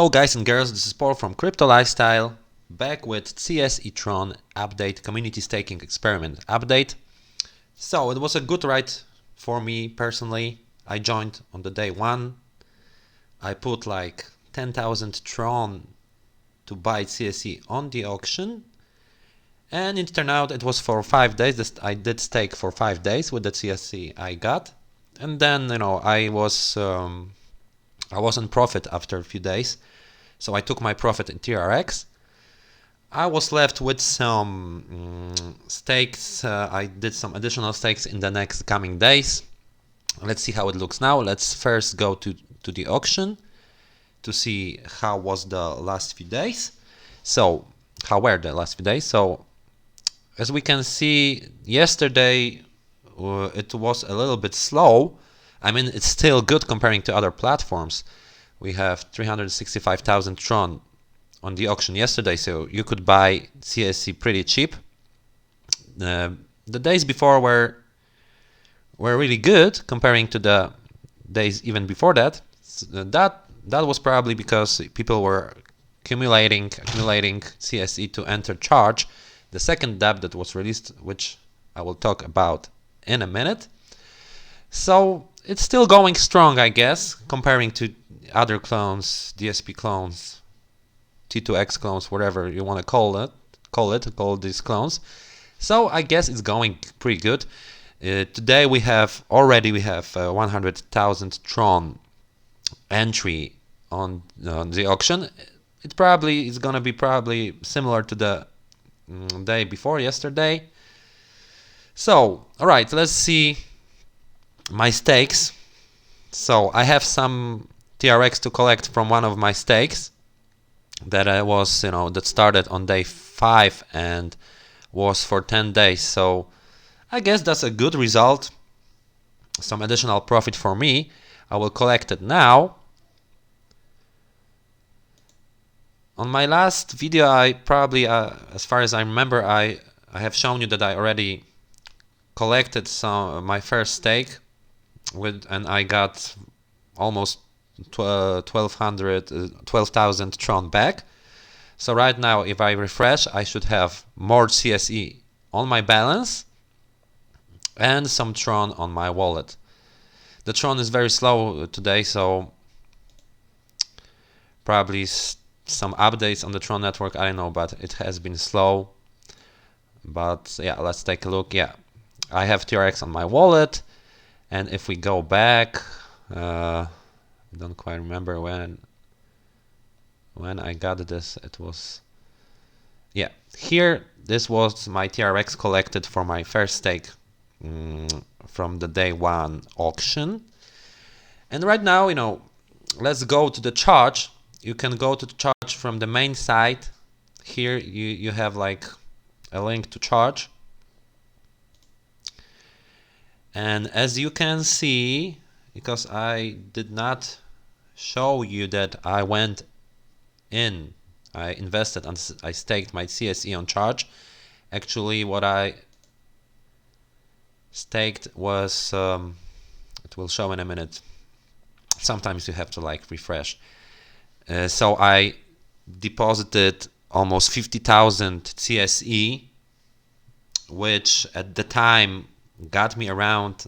Hello guys and girls, this is Paul from Crypto Lifestyle, back with C.S.E. TRON update, community staking experiment update. So it was a good ride for me personally. I joined on the day one. I put like 10,000 TRON to buy C.S.E. on the auction, and it turned out it was for 5 days. I did stake for 5 days with the C.S.E. I got, and then I was in profit after a few days, so I took my profit in TRX. I was left with some stakes. I did some additional stakes in the next coming days. Let's see how it looks now. Let's first go to the auction to see how was the last few days. So how were the last few days? So as we can see, yesterday it was a little bit slow. I mean, it's still good comparing to other platforms. We have 365,000 TRON on the auction yesterday, so you could buy C.S.E. pretty cheap. The days before were really good comparing to the days even before that. That was probably because people were accumulating C.S.E. to enter charge, the second DAPP that was released, which I will talk about in a minute. So it's still going strong, I guess, comparing to other clones, DSP clones, T2X clones, whatever you want to call these clones. So I guess it's going pretty good. Today we have 100,000 TRON entry on the auction. It probably is gonna be similar to the day before yesterday. So all right, let's see my stakes. So I have some TRX to collect from one of my stakes that I was, that started on day 5 and was for 10 days. So I guess that's a good result. Some additional profit for me. I will collect it now. On my last video, I probably, as far as I remember, I have shown you that I already collected my first stake and I got almost 12,000 TRON back. So right now, if I refresh, I should have more C.S.E. on my balance and some TRON on my wallet. The TRON is very slow today, so probably some updates on the TRON network, I don't know, but it has been slow. But yeah, let's take a look. Yeah, I have TRX on my wallet, and if we go back, I don't quite remember when I got this. It was, yeah, here this was my TRX collected for my first stake from the day one auction. And right now, let's go to the charge. You can go to the charge from the main site. Here you have like a link to charge. And as you can see, because I did not show you that I went in, I invested and I staked my C.S.E. on charge. Actually, what I staked was, it will show in a minute. Sometimes you have to like refresh. So I deposited almost 50,000 C.S.E., which at the time got me around,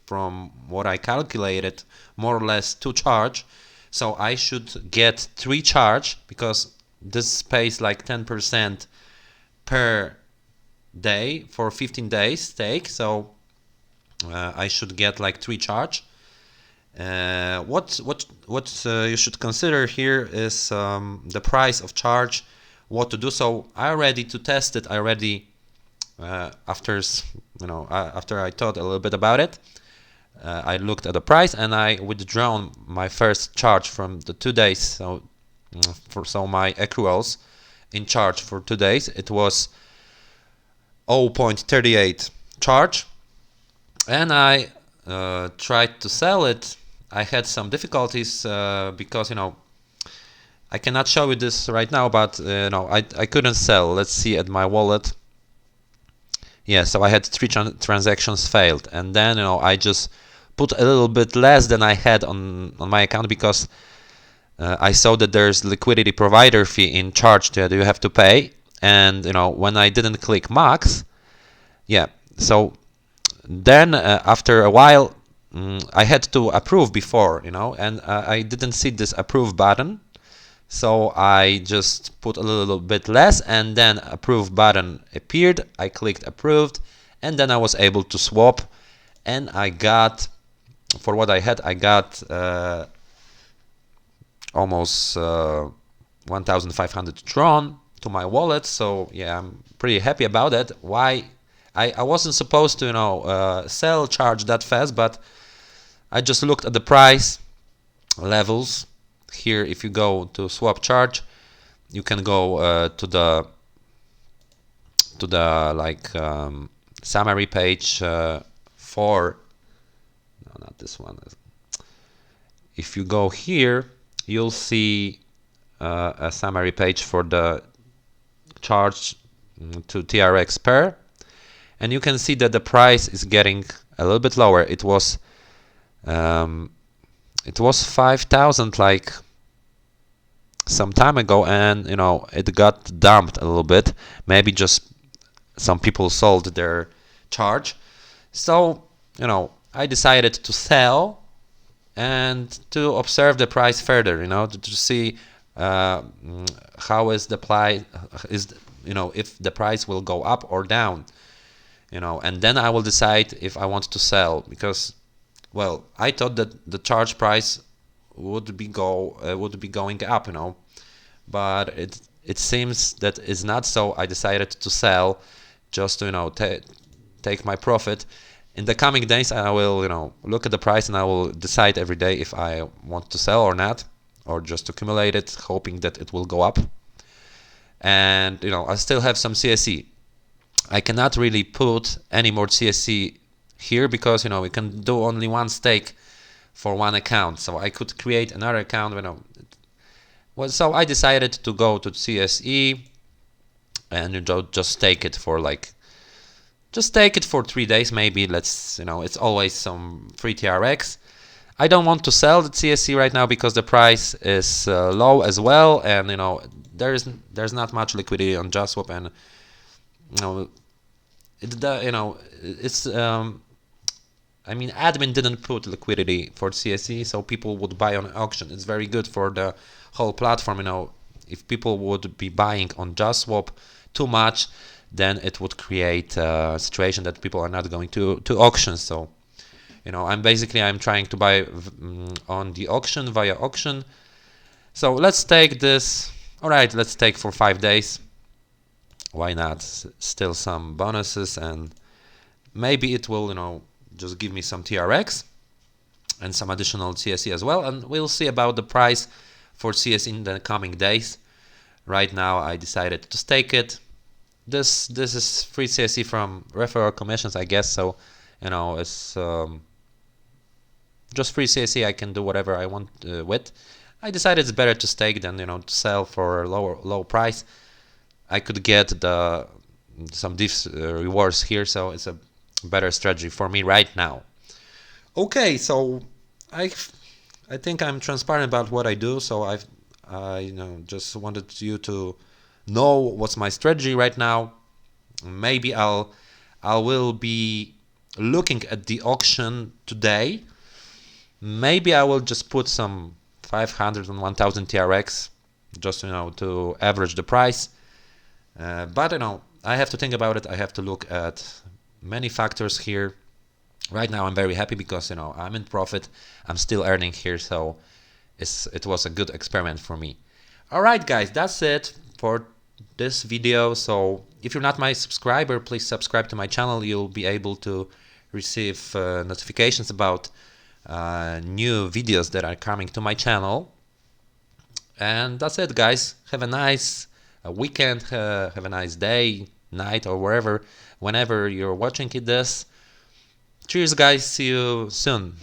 from what I calculated, more or less 2 charge. So I should get 3 charge, because this pays like 10% per day for 15 days stake. So I should get like 3 charge. What you should consider here is the price of charge, what to do. So to test it, after I thought a little bit about it, I looked at the price and I withdrawn my first charge from the 2 days. So my accruals in charge for 2 days, it was 0.38 charge, and I tried to sell it. I had some difficulties because I cannot show you this right now, but I couldn't sell. Let's see at my wallet. Yeah, so I had 3 transactions failed, and then I just put a little bit less than I had on my account, because I saw that there's liquidity provider fee in charge that you have to pay, and when I didn't click max, yeah, so then after a while I had to approve before, and I didn't see this approve button, so I just put a little bit less, and then approve button appeared. I clicked approved, and then I was able to swap, and I got, for what I had, I got almost 1,500 TRON to my wallet. So yeah, I'm pretty happy about it. Why? I wasn't supposed to sell charge that fast, but I just looked at the price levels here. If you go to swap charge, you can go to the like summary page for, no, not this one. If you go here, you'll see a summary page for the charge to TRX pair, and you can see that the price is getting a little bit lower. It was 5,000 like some time ago, and it got dumped a little bit. Maybe just some people sold their charge. So I decided to sell and to observe the price further, to see how is the price, if the price will go up or down, and then I will decide if I want to sell, because, well, I thought that the charge price would be going up, but it seems that it's not. So I decided to sell, just to take my profit. In the coming days, I will look at the price, and I will decide every day if I want to sell or not, or just accumulate it, hoping that it will go up. And I still have some C.S.E. I cannot really put any more C.S.E. here, because we can do only one stake for one account. So I could create another account. Well, so I decided to go to C.S.E. and just take it for just take it for 3 days, maybe. It's always some free TRX. I don't want to sell the C.S.E. right now because the price is low as well, and there's not much liquidity on justswap, and it's admin didn't put liquidity for C.S.E., so people would buy on auction. It's very good for the whole platform. If people would be buying on justswap too much, then it would create a situation that people are not going to auctions. So I'm trying to buy on the auction, via auction. So let's take this. All right, let's take for 5 days. Why not? Still some bonuses, and maybe it will just give me some TRX and some additional C.S.E. as well, and we'll see about the price for CS in the coming days. Right now I decided to stake it. This is free C.S.E. from referral commissions, I guess. So it's just free C.S.E. I can do whatever I want with. I decided it's better to stake than to sell for a low price. I could get some diff rewards here, so it's a better strategy for me right now. Okay, so I think I'm transparent about what I do. So I just wanted you to know what's my strategy right now. Maybe I will be looking at the auction today. Maybe I will just put some 500 and 1000 TRX, just to average the price. But I have to think about it. I have to look at many factors here. Right now I'm very happy because I'm in profit. I'm still earning here, so it was a good experiment for me. All right, guys, that's it for this video. So if you're not my subscriber, please subscribe to my channel. You'll be able to receive notifications about new videos that are coming to my channel. And that's it, guys. Have a nice weekend. Have a nice day, night, or whenever you're watching this. Cheers, guys. See you soon.